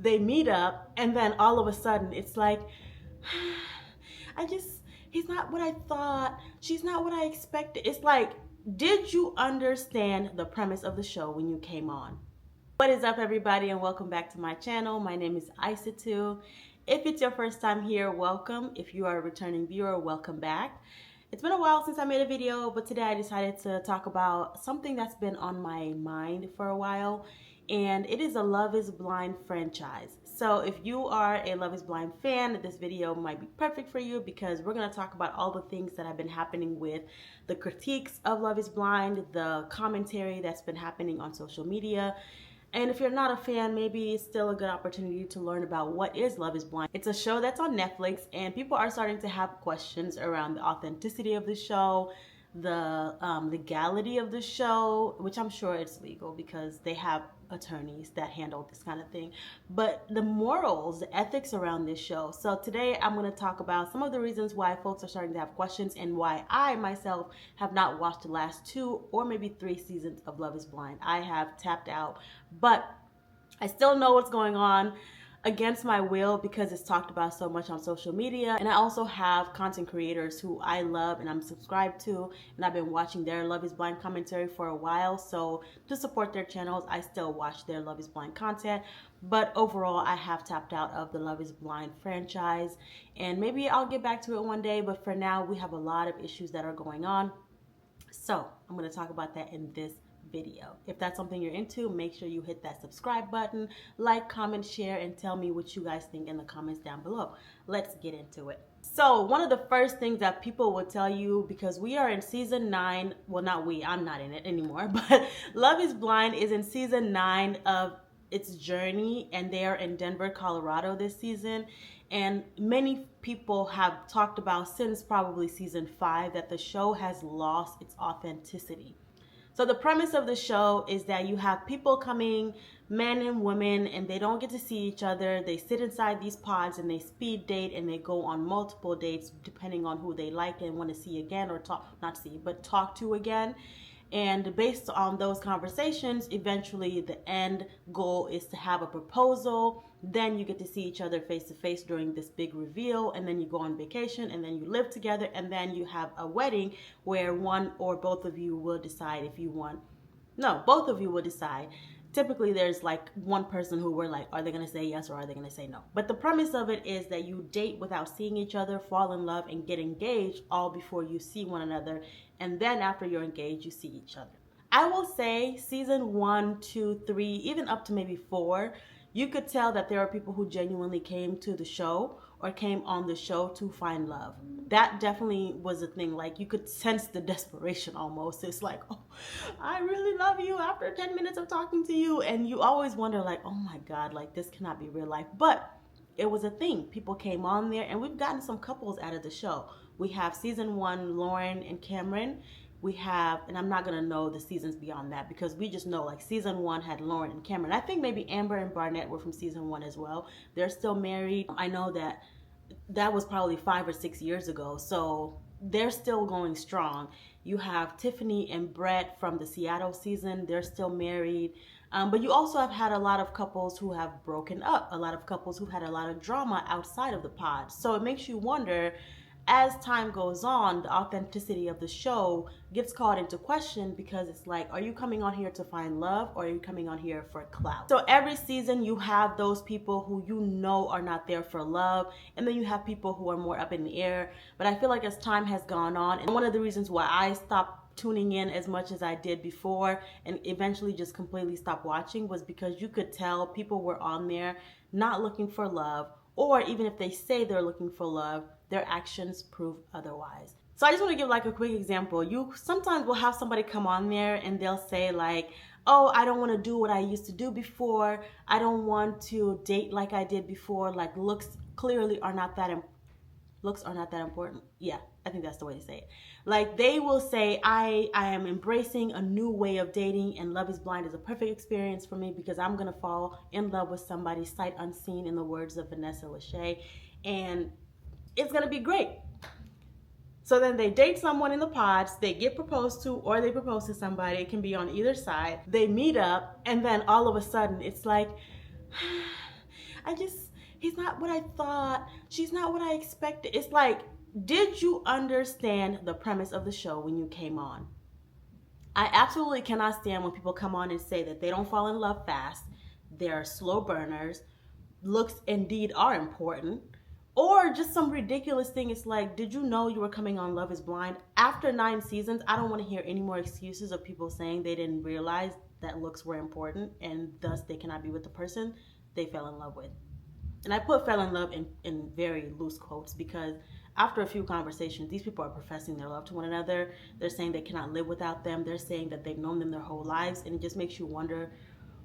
They meet up, and then all of a sudden it's like, he's not what I thought. She's not what I expected. It's like, did you understand the premise of the show when you came on? What is up, everybody, and welcome back to my channel. My name is Isatu. If it's your first time here, welcome. If you are a returning viewer, welcome back. It's been a while since I made a video, but today I decided to talk about something that's been on my mind for a while, and it is a Love is Blind franchise. So if you are a Love is Blind fan, this video might be perfect for you because we're going to talk about all the things that have been happening with the critiques of Love is Blind, the commentary that's been happening on social media. And if you're not a fan, maybe it's still a good opportunity to learn about what is Love is Blind. It's a show that's on Netflix, and people are starting to have questions around the authenticity of the show, the legality of the show, which I'm sure it's legal because they have attorneys that handle this kind of thing, but the morals, the ethics around this show. So today I'm going to talk about some of the reasons why folks are starting to have questions and why I myself have not watched the last 2 or maybe 3 seasons of Love is Blind. I have tapped out, but I still know what's going on against my will because it's talked about so much on social media. And I also have content creators who I love and I'm subscribed to, and I've been watching their Love is Blind commentary for a while. So to support their channels, I still watch their Love is Blind content. But overall, I have tapped out of the Love is Blind franchise, and maybe I'll get back to it one day. But for now, we have a lot of issues that are going on. So I'm going to talk about that in this video. If that's something you're into, make sure you hit that subscribe button, like, comment, share, and tell me what you guys think in the comments down below. Let's get into it. So one of the first things that people will tell you, because we are in season 9, well, not we, I'm not in it anymore, but Love is Blind is in season 9 of its journey, and they are in Denver, Colorado this season. And many people have talked about since probably season 5 that the show has lost its authenticity. So the premise of the show is that you have people coming, men and women, and they don't get to see each other. They sit inside these pods and they speed date, and they go on multiple dates depending on who they like and want to see again, or talk to again. And based on those conversations, eventually the end goal is to have a proposal. Then you get to see each other face to face during this big reveal, and then you go on vacation, and then you live together, and then you have a wedding where one or both of you will decide if you want. No, both of you will decide. Typically there's like one person who we're like, are they going to say yes or are they going to say no? But the premise of it is that you date without seeing each other, fall in love, and get engaged all before you see one another. And then after you're engaged, you see each other. I will say season 1, 2, 3, even up to maybe 4, you could tell that there are people who genuinely came to the show or came on the show to find love. That definitely was a thing. Like, you could sense the desperation almost. It's like, oh, I really love you after 10 minutes of talking to you. And you always wonder like, oh my God, like this cannot be real life. But it was a thing. People came on there, and we've gotten some couples out of the show. We have season 1, Lauren and Cameron. We have, and I'm not going to know the seasons beyond that because we just know like season 1 had Lauren and Cameron. I think maybe Amber and Barnett were from season 1 as well. They're still married. I know that was probably 5 or 6 years ago. So they're still going strong. You have Tiffany and Brett from the Seattle season. They're still married. But you also have had a lot of couples who have broken up, a lot of couples who've had a lot of drama outside of the pod. So it makes you wonder, as time goes on, the authenticity of the show gets called into question because it's like, are you coming on here to find love or are you coming on here for clout? So every season you have those people who you know are not there for love, and then you have people who are more up in the air. But I feel like as time has gone on, and one of the reasons why I stopped tuning in as much as I did before and eventually just completely stopped watching was because you could tell people were on there not looking for love, or even if they say they're looking for love, their actions prove otherwise. So I just want to give like a quick example. You sometimes will have somebody come on there and they'll say like, oh, I don't want to do what I used to do before. I don't want to date like I did before. Like, looks clearly are not that important. Yeah, I think that's the way to say it. Like, they will say, I am embracing a new way of dating, and Love is Blind is a perfect experience for me because I'm going to fall in love with somebody sight unseen, in the words of Vanessa Lachey, and it's going to be great. So then they date someone in the pods, they get proposed to, or they propose to somebody. It can be on either side. They meet up, and then all of a sudden it's like, he's not what I thought. She's not what I expected. It's like, did you understand the premise of the show when you came on? I absolutely cannot stand when people come on and say that they don't fall in love fast, they're slow burners, looks indeed are important, or just some ridiculous thing. It's like, did you know you were coming on Love is Blind? After 9 seasons, I don't want to hear any more excuses of people saying they didn't realize that looks were important and thus they cannot be with the person they fell in love with. And I put fell in love in very loose quotes because after a few conversations, these people are professing their love to one another. They're saying they cannot live without them. They're saying that they've known them their whole lives, and it just makes you wonder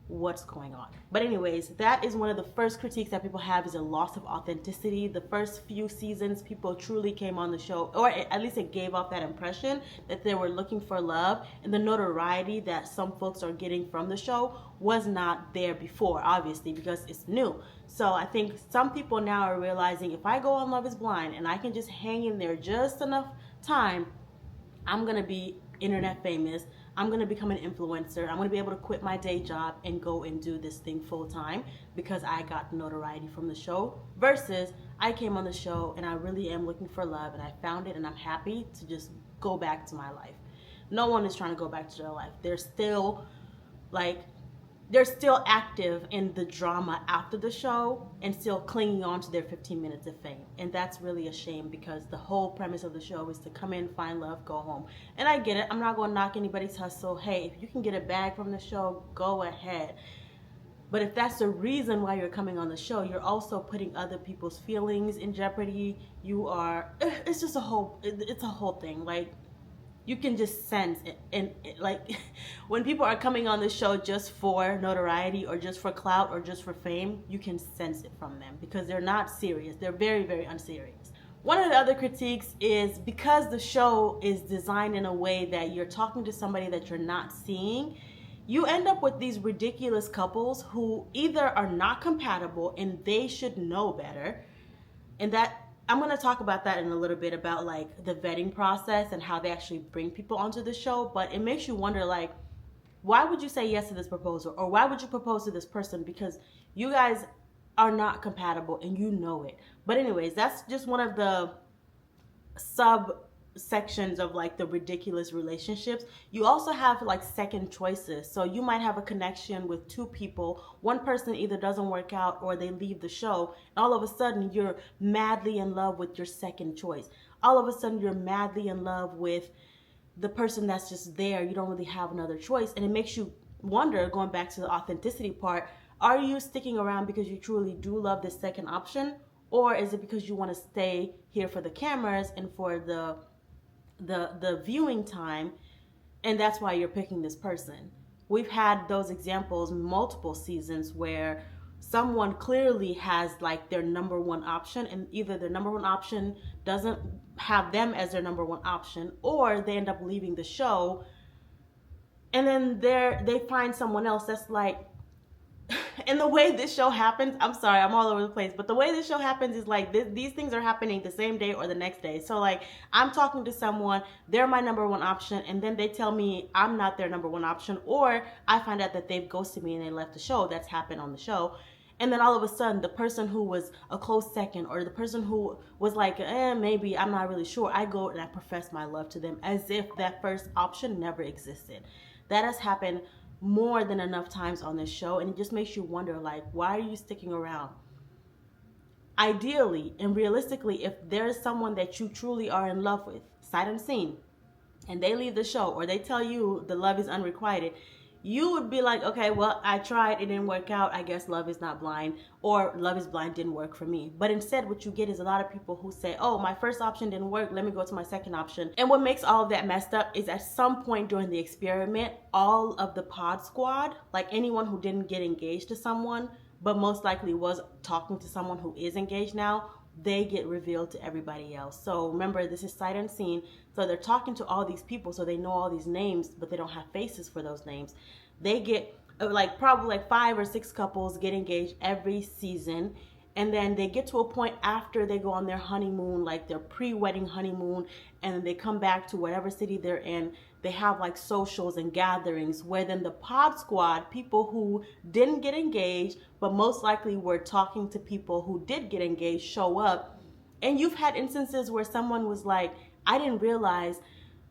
what's going on. But anyways, that is one of the first critiques that people have, is a loss of authenticity. The first few seasons, people truly came on the show, or at least it gave off that impression that they were looking for love, and the notoriety that some folks are getting from the show was not there before, obviously, because it's new. So I think some people now are realizing, if I go on Love is Blind and I can just hang in there just enough time, I'm gonna be internet famous. I'm gonna become an influencer. I'm gonna be able to quit my day job and go and do this thing full time because I got the notoriety from the show. Versus I came on the show and I really am looking for love and I found it and I'm happy to just go back to my life. No one is trying to go back to their life. They're still active in the drama after the show and still clinging on to their 15 minutes of fame. And that's really a shame because the whole premise of the show is to come in, find love, go home. And I get it. I'm not going to knock anybody's hustle. Hey, if you can get a bag from the show, go ahead. But if that's the reason why you're coming on the show, you're also putting other people's feelings in jeopardy. It's just it's a whole thing. Like, you can just sense it. And like, when people are coming on the show just for notoriety or just for clout or just for fame, you can sense it from them because they're not serious. They're very, very unserious. One of the other critiques is because the show is designed in a way that you're talking to somebody that you're not seeing, you end up with these ridiculous couples who either are not compatible and they should know better, and that I'm going to talk about that in a little bit, about like the vetting process and how they actually bring people onto the show. But it makes you wonder, like, why would you say yes to this proposal, or why would you propose to this person? Because you guys are not compatible and you know it. But anyways, that's just one of the subsections of like the ridiculous relationships. You also have like second choices. So you might have a connection with two people. One person either doesn't work out or they leave the show, and all of a sudden you're madly in love with your second choice. All of a sudden you're madly in love with the person that's just there. You don't really have another choice, and it makes you wonder, going back to the authenticity part, are you sticking around because you truly do love this second option, or is it because you want to stay here for the cameras and for the viewing time, and that's why you're picking this person? We've had those examples multiple seasons where someone clearly has like their number one option, and either their number one option doesn't have them as their number one option, or they end up leaving the show, and then they find someone else that's like, and the way this show happens, I'm sorry, I'm all over the place, but the way this show happens is like these things are happening the same day or the next day. So like, I'm talking to someone, they're my number one option, and then they tell me I'm not their number one option, or I find out that they've ghosted me and they left the show. That's happened on the show. And then all of a sudden, the person who was a close second, or the person who was like, maybe, I'm not really sure, I go and I profess my love to them as if that first option never existed. That has happened more than enough times on this show, and it just makes you wonder, like, why are you sticking around? Ideally and realistically, if there's someone that you truly are in love with, sight unseen, and they leave the show, or they tell you the love is unrequited, you would be like, okay, well, I tried, it didn't work out, I guess love is not blind, or Love is Blind didn't work for me. But instead, what you get is a lot of people who say, oh, my first option didn't work, let me go to my second option. And what makes all of that messed up is at some point during the experiment, all of the pod squad, like anyone who didn't get engaged to someone, but most likely was talking to someone who is engaged now, they get revealed to everybody else. So remember, this is sight unseen. So they're talking to all these people, so they know all these names, but they don't have faces for those names. They get like probably like 5 or 6 couples get engaged every season, and then they get to a point after they go on their honeymoon, like their pre-wedding honeymoon, and then they come back to whatever city they're in. They have like socials and gatherings where then the pod squad, people who didn't get engaged but most likely were talking to people who did get engaged, show up. And you've had instances where someone was like, I didn't realize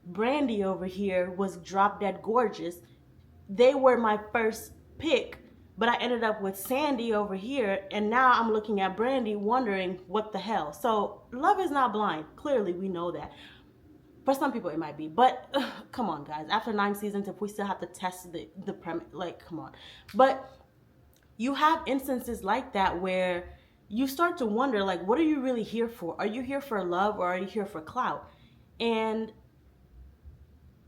Brandy over here was drop dead gorgeous. They were my first pick, but I ended up with Sandy over here, and now I'm looking at Brandy wondering what the hell. So love is not blind. Clearly, we know that. For some people, it might be, but come on, guys. After 9 seasons, if we still have to test the premise, like, come on. But you have instances like that where you start to wonder, like, what are you really here for? Are you here for love or are you here for clout? And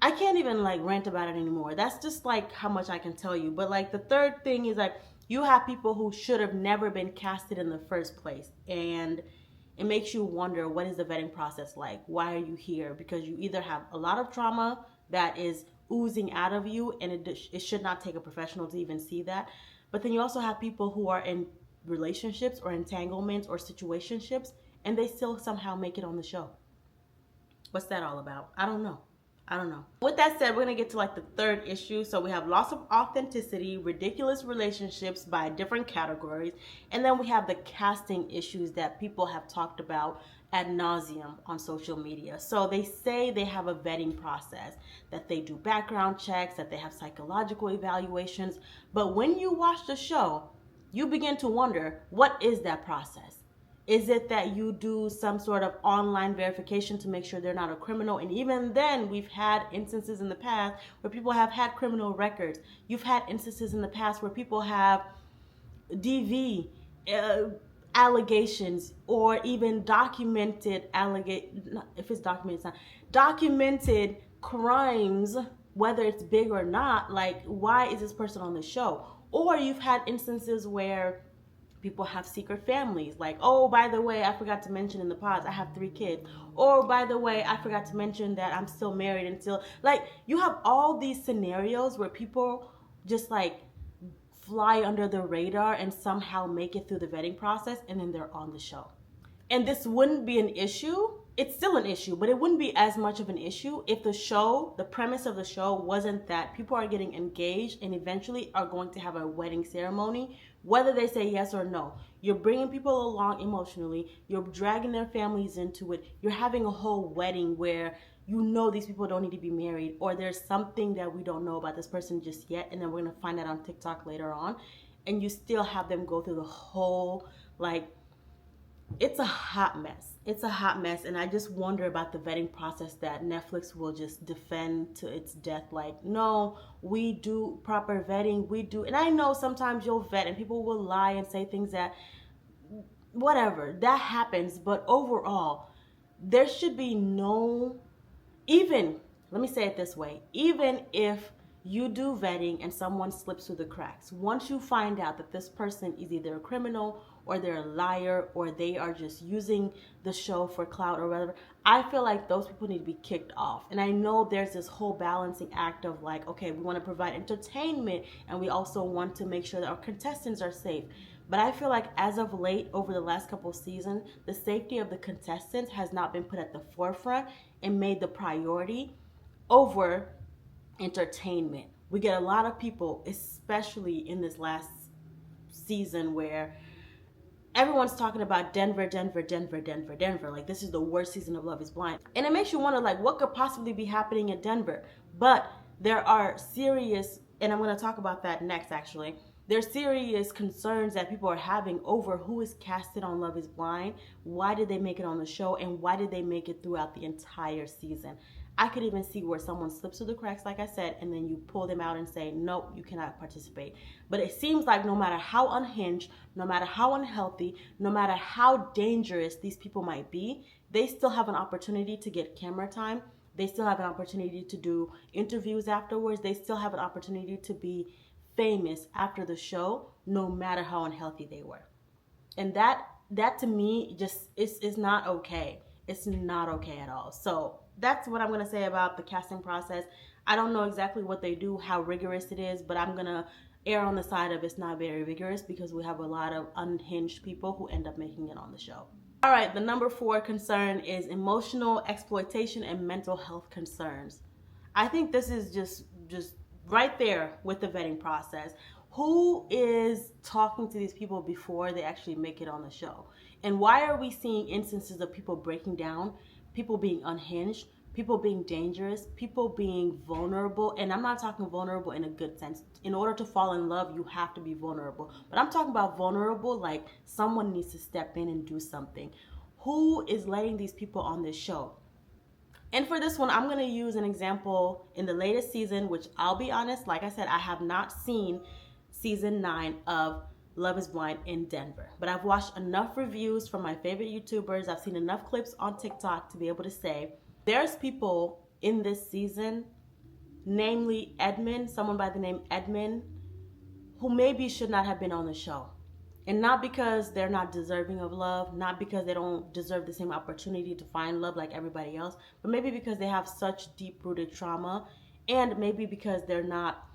I can't even like rant about it anymore. That's just like how much I can tell you. But like the third thing is like you have people who should have never been casted in the first place. And it makes you wonder, what is the vetting process like? Why are you here? Because you either have a lot of trauma that is oozing out of you, and it should not take a professional to even see that. But then you also have people who are in relationships or entanglements or situationships, and they still somehow make it on the show. What's that all about? I don't know. With that said, we're going to get to like the third issue. So we have loss of authenticity, ridiculous relationships by different categories, and then we have the casting issues that people have talked about ad nauseum on social media. So they say they have a vetting process, that they do background checks, that they have psychological evaluations. But when you watch the show, you begin to wonder, what is that process? Is it that you do some sort of online verification to make sure they're not a criminal? And even then, we've had instances in the past where people have had criminal records. You've had instances in the past where people have DV allegations, or even documented documented crimes, whether it's big or not. Like, why is this person on the show? Or you've had instances where people have secret families, like, oh, by the way, I forgot to mention in the pods, I have 3 kids. Or, by the way, I forgot to mention that I'm still married and still, like, you have all these scenarios where people just like fly under the radar and somehow make it through the vetting process, and then they're on the show. And this wouldn't be an issue. It's still an issue, but it wouldn't be as much of an issue if the premise of the show wasn't that people are getting engaged and eventually are going to have a wedding ceremony, whether they say yes or no. You're bringing people along emotionally. You're dragging their families into it. You're having a whole wedding where you know these people don't need to be married, or there's something that we don't know about this person just yet, and then we're going to find out on TikTok later on. And you still have them go through the whole, like, it's a hot mess. It's a hot mess. And I just wonder about the vetting process that Netflix will just defend to its death. Like, no, we do proper vetting. We do. And I know sometimes you'll vet and people will lie and say things that, whatever, that happens. But overall, there should be no, even, let me say it this way, even if you do vetting and someone slips through the cracks, once you find out that this person is either a criminal or they're a liar or they are just using the show for clout or whatever, I feel like those people need to be kicked off. And I know there's this whole balancing act of like, okay, we want to provide entertainment and we also want to make sure that our contestants are safe. But I feel like as of late, over the last couple of seasons, the safety of the contestants has not been put at the forefront and made the priority over entertainment. We get a lot of people, especially in this last season, where everyone's talking about Denver. Like, this is the worst season of Love is Blind. And it makes you wonder, like, what could possibly be happening in Denver? But there are serious, and I'm going to talk about that next, actually. There's serious concerns that people are having over who is casted on Love is Blind, why did they make it on the show, and why did they make it throughout the entire season. I could even see where someone slips through the cracks, like I said, and then you pull them out and say, nope, you cannot participate. But it seems like no matter how unhinged, no matter how unhealthy, no matter how dangerous these people might be, they still have an opportunity to get camera time. They still have an opportunity to do interviews afterwards. They still have an opportunity to be famous after the show, no matter how unhealthy they were. And that to me just is not okay. It's not okay at all. So that's what I'm going to say about the casting process. I don't know exactly what they do, how rigorous it is, but I'm going to err on the side of it's not very vigorous, because we have a lot of unhinged people who end up making it on the show. All right, the number 4 concern is emotional exploitation and mental health concerns. I think this is just right there with the vetting process. Who is talking to these people before they actually make it on the show? And why are we seeing instances of people breaking down, people being unhinged, people being dangerous, people being vulnerable? And I'm not talking vulnerable in a good sense. In order to fall in love, you have to be vulnerable. But I'm talking about vulnerable like someone needs to step in and do something. Who is letting these people on this show? And for this one, I'm going to use an example in the latest season, which I'll be honest, like I said, I have not seen season 9 of Love is Blind in Denver. But I've watched enough reviews from my favorite YouTubers. I've seen enough clips on TikTok to be able to say there's people in this season, namely Edmund, someone by the name Edmund, who maybe should not have been on the show. And not because they're not deserving of love, not because they don't deserve the same opportunity to find love like everybody else, but maybe because they have such deep-rooted trauma, and maybe because they're not,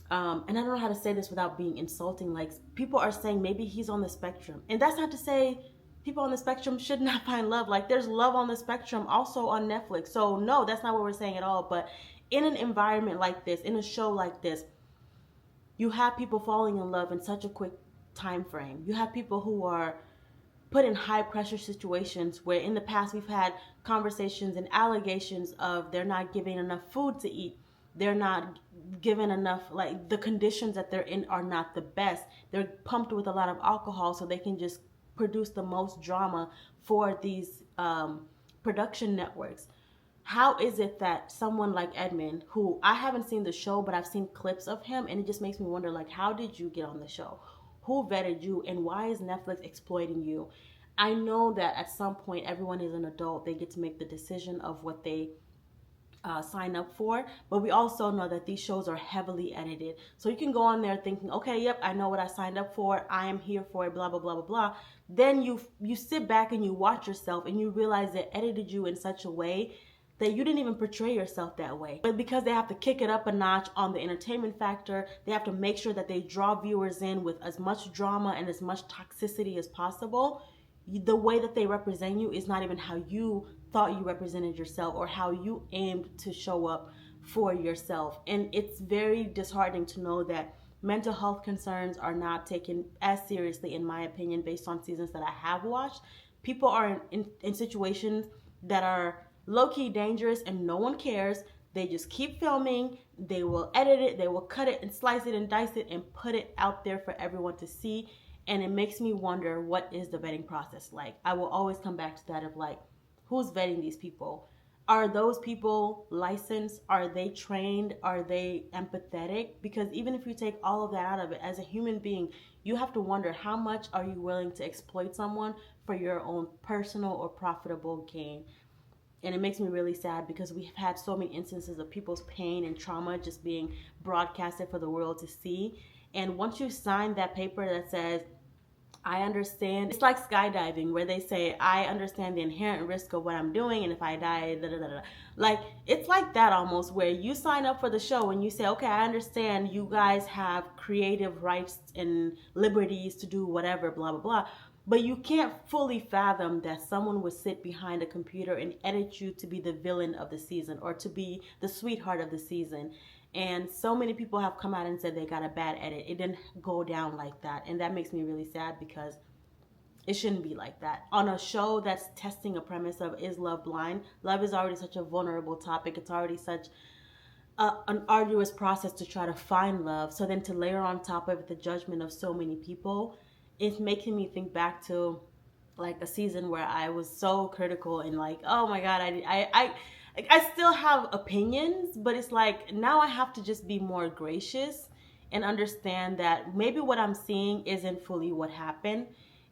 and I don't know how to say this without being insulting, like people are saying maybe he's on the spectrum. And that's not to say people on the spectrum should not find love. Like there's love on the spectrum also on Netflix. So no, that's not what we're saying at all. But in an environment like this, in a show like this, you have people falling in love in such a quick time frame. You have people who are put in high pressure situations where in the past we've had conversations and allegations of they're not giving enough food to eat, they're not given enough, like the conditions that they're in are not the best, they're pumped with a lot of alcohol so they can just produce the most drama for these production networks. How is it that someone like Edmund, who I haven't seen the show, but I've seen clips of him, and it just makes me wonder, like, how did you get on the show? Who vetted you, and why is Netflix exploiting you? I know that at some point everyone is an adult. They get to make the decision of what they sign up for, but we also know that these shows are heavily edited. So you can go on there thinking, okay, yep, I know what I signed up for. I am here for it, blah, blah, blah, blah, blah. Then you sit back and you watch yourself and you realize they edited you in such a way that you didn't even portray yourself that way. But because they have to kick it up a notch on the entertainment factor, they have to make sure that they draw viewers in with as much drama and as much toxicity as possible. The way that they represent you is not even how you thought you represented yourself or how you aimed to show up for yourself. And it's very disheartening to know that mental health concerns are not taken as seriously, in my opinion, based on seasons that I have watched. People are in situations that are low-key dangerous and no one cares. They just keep filming, they will edit it, they will cut it and slice it and dice it and put it out there for everyone to see. And it makes me wonder, what is the vetting process like? I will always come back to that of like, who's vetting these people? Are those people licensed? Are they trained? Are they empathetic? Because even if you take all of that out of it, as a human being, you have to wonder, how much are you willing to exploit someone for your own personal or profitable gain? And it makes me really sad because we've had so many instances of people's pain and trauma just being broadcasted for the world to see. And once you sign that paper that says, I understand, it's like skydiving where they say, I understand the inherent risk of what I'm doing, and if I die, da da da da. Like, it's like that almost, where you sign up for the show and you say, okay, I understand you guys have creative rights and liberties to do whatever, blah, blah, blah. But you can't fully fathom that someone would sit behind a computer and edit you to be the villain of the season or to be the sweetheart of the season. And so many people have come out and said they got a bad edit. It didn't go down like that. And that makes me really sad because it shouldn't be like that. On a show that's testing a premise of, is love blind? Love is already such a vulnerable topic. It's already such an arduous process to try to find love. So then to layer on top of it the judgment of so many people, it's making me think back to like a season where I was so critical and like, oh my God, I still have opinions, but it's like now I have to just be more gracious and understand that maybe what I'm seeing isn't fully what happened.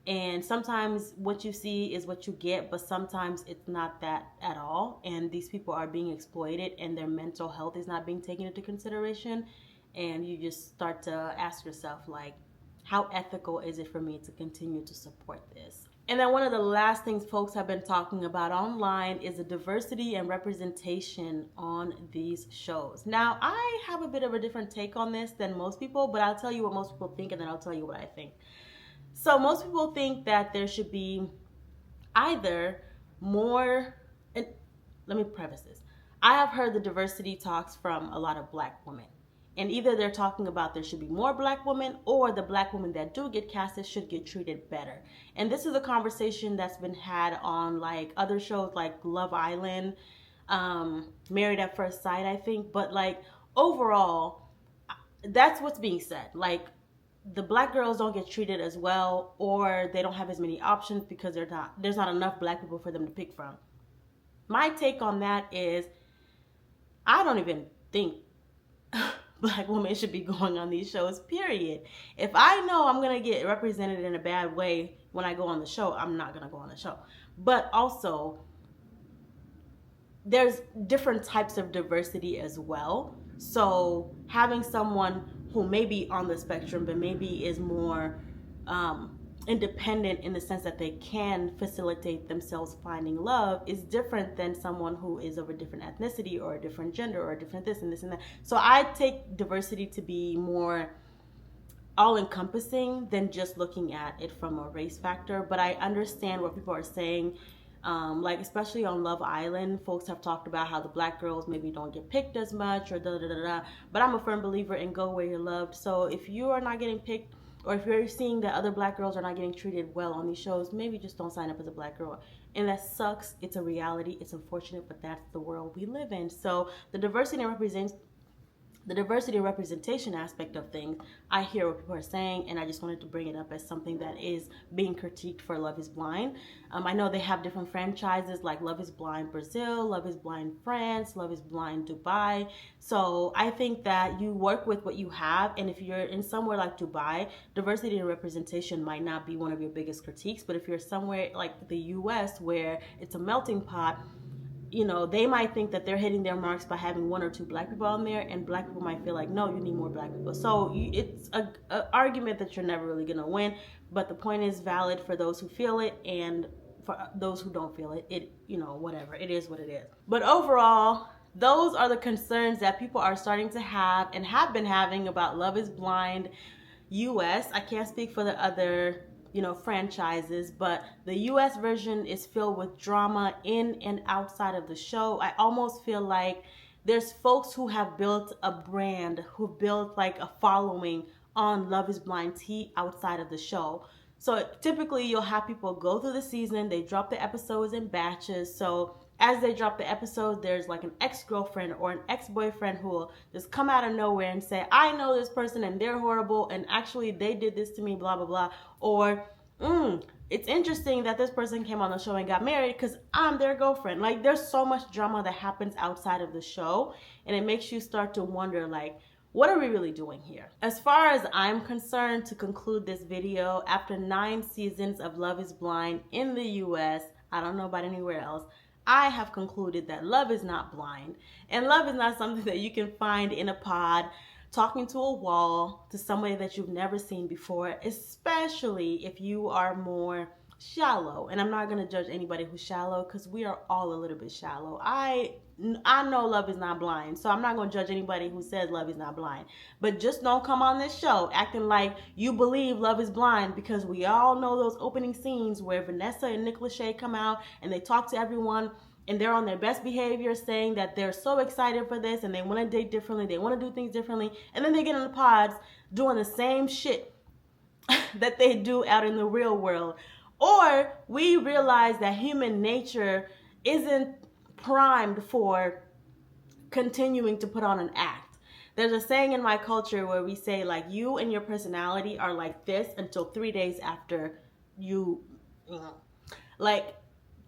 And sometimes what you see is what you get, but sometimes it's not that at all. And these people are being exploited and their mental health is not being taken into consideration. And you just start to ask yourself, like, how ethical is it for me to continue to support this? And then one of the last things folks have been talking about online is the diversity and representation on these shows. Now, I have a bit of a different take on this than most people, but I'll tell you what most people think and then I'll tell you what I think. So most people think that there should be either more, and let me preface this. I have heard the diversity talks from a lot of Black women. And either they're talking about there should be more Black women, or the Black women that do get casted should get treated better. And this is a conversation that's been had on like other shows like Love Island, Married at First Sight, I think. But like overall, that's what's being said. Like the Black girls don't get treated as well, or they don't have as many options because there's not enough Black people for them to pick from. My take on that is I don't even think Black women should be going on these shows, period. If I know I'm going to get represented in a bad way when I go on the show, I'm not going to go on the show. But also, there's different types of diversity as well. So having someone who may be on the spectrum, but maybe is more independent in the sense that they can facilitate themselves finding love is different than someone who is of a different ethnicity or a different gender or a different this and this and that. So I take diversity to be more all-encompassing than just looking at it from a race factor. But I understand what people are saying. Like especially on Love Island, folks have talked about how the Black girls maybe don't get picked as much or da da da da. But I'm a firm believer in go where you're loved. So if you are not getting picked, or if you're seeing that other Black girls are not getting treated well on these shows, maybe just don't sign up as a Black girl. And that sucks. It's a reality. It's unfortunate, but that's the world we live in. So the diversity and representation aspect of things, I hear what people are saying, and I just wanted to bring it up as something that is being critiqued for Love is Blind. I know they have different franchises like Love is Blind Brazil, Love is Blind France, Love is Blind Dubai. So I think that you work with what you have, and if you're in somewhere like Dubai, diversity and representation might not be one of your biggest critiques, but if you're somewhere like the US where it's a melting pot, you know, they might think that they're hitting their marks by having one or two Black people on there, and Black people might feel like, no, you need more Black people. So it's an argument that you're never really going to win, but the point is valid for those who feel it, and for those who don't feel it, you know, whatever. It is what it is. But overall, those are the concerns that people are starting to have and have been having about Love is Blind US. I can't speak for the other franchises, but the US version is filled with drama in and outside of the show. I almost feel like there's folks who have built a brand, who built like a following on Love is Blind T outside of the show. So typically you'll have people go through the season, they drop the episodes in batches. So as they drop the episode, there's like an ex-girlfriend or an ex-boyfriend who will just come out of nowhere and say, I know this person and they're horrible and actually they did this to me, blah, blah, blah. Or, it's interesting that this person came on the show and got married because I'm their girlfriend. Like there's so much drama that happens outside of the show, and it makes you start to wonder like, what are we really doing here? As far as I'm concerned, to conclude this video, after 9 seasons of Love is Blind in the US, I don't know about anywhere else, I have concluded that love is not blind, and love is not something that you can find in a pod talking to a wall to somebody that you've never seen before, especially if you are more shallow. And I'm not going to judge anybody who's shallow because we are all a little bit shallow. I know love is not blind, so I'm not going to judge anybody who says love is not blind. But just don't come on this show acting like you believe love is blind, because we all know those opening scenes where Vanessa and Nick Lachey come out and they talk to everyone and they're on their best behavior saying that they're so excited for this and they want to date differently, they want to do things differently, and then they get in the pods doing the same shit that they do out in the real world. Or we realize that human nature isn't primed for continuing to put on an act. There's a saying in my culture where we say like, you and your personality are like this until 3 days after like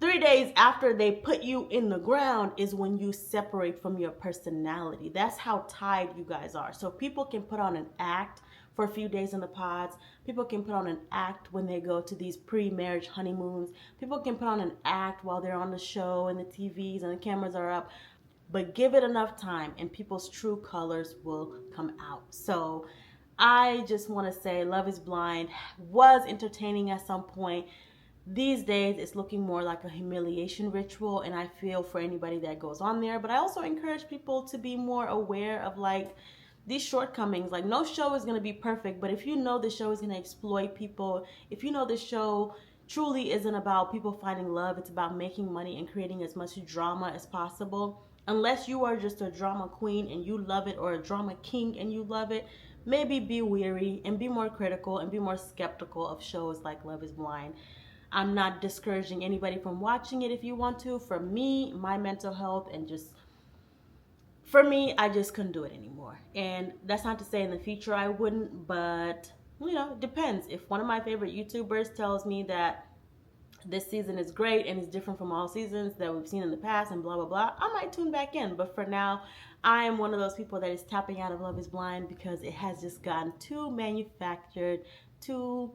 3 days after they put you in the ground is when you separate from your personality. That's how tied you guys are. So people can put on an act for a few days in the pods. People can put on an act when they go to these pre-marriage honeymoons. People can put on an act while they're on the show and the TVs and the cameras are up. But give it enough time and people's true colors will come out. So I just want to say Love is Blind was entertaining at some point. These days it's looking more like a humiliation ritual, and I feel for anybody that goes on there. But I also encourage people to be more aware of like these shortcomings. Like, no show is going to be perfect, but if you know the show is going to exploit people, if you know the show truly isn't about people finding love, it's about making money and creating as much drama as possible, unless you are just a drama queen and you love it, or a drama king and you love it, maybe be weary and be more critical and be more skeptical of shows like Love is Blind. I'm not discouraging anybody from watching it if you want to. For me, my mental health, and just for me, I just couldn't do it anymore. And that's not to say in the future I wouldn't, but you know, it depends. If one of my favorite YouTubers tells me that this season is great and is different from all seasons that we've seen in the past and blah blah blah, I might tune back in. But for now, I am one of those people that is tapping out of Love is Blind because it has just gotten too manufactured, too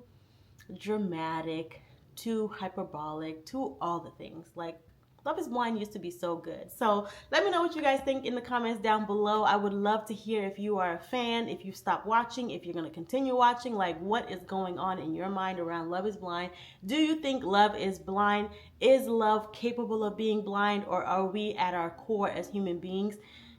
dramatic, too hyperbolic, too all the things. Like, Love is Blind used to be so good. So let me know what you guys think in the comments down below. I would love to hear if you are a fan, if you stopped watching, if you're going to continue watching, like what is going on in your mind around Love is Blind. Do you think love is blind? Is love capable of being blind, or are we at our core as human beings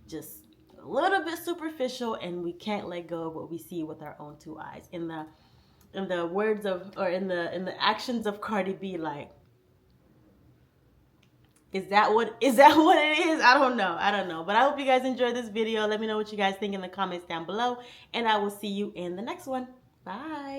just a little bit superficial and we can't let go of what we see with our own two eyes? In the words of, or in the actions of Cardi B, like, is that what it is? I don't know. But I hope you guys enjoyed this video. Let me know what you guys think in the comments down below, and I will see you in the next one. Bye.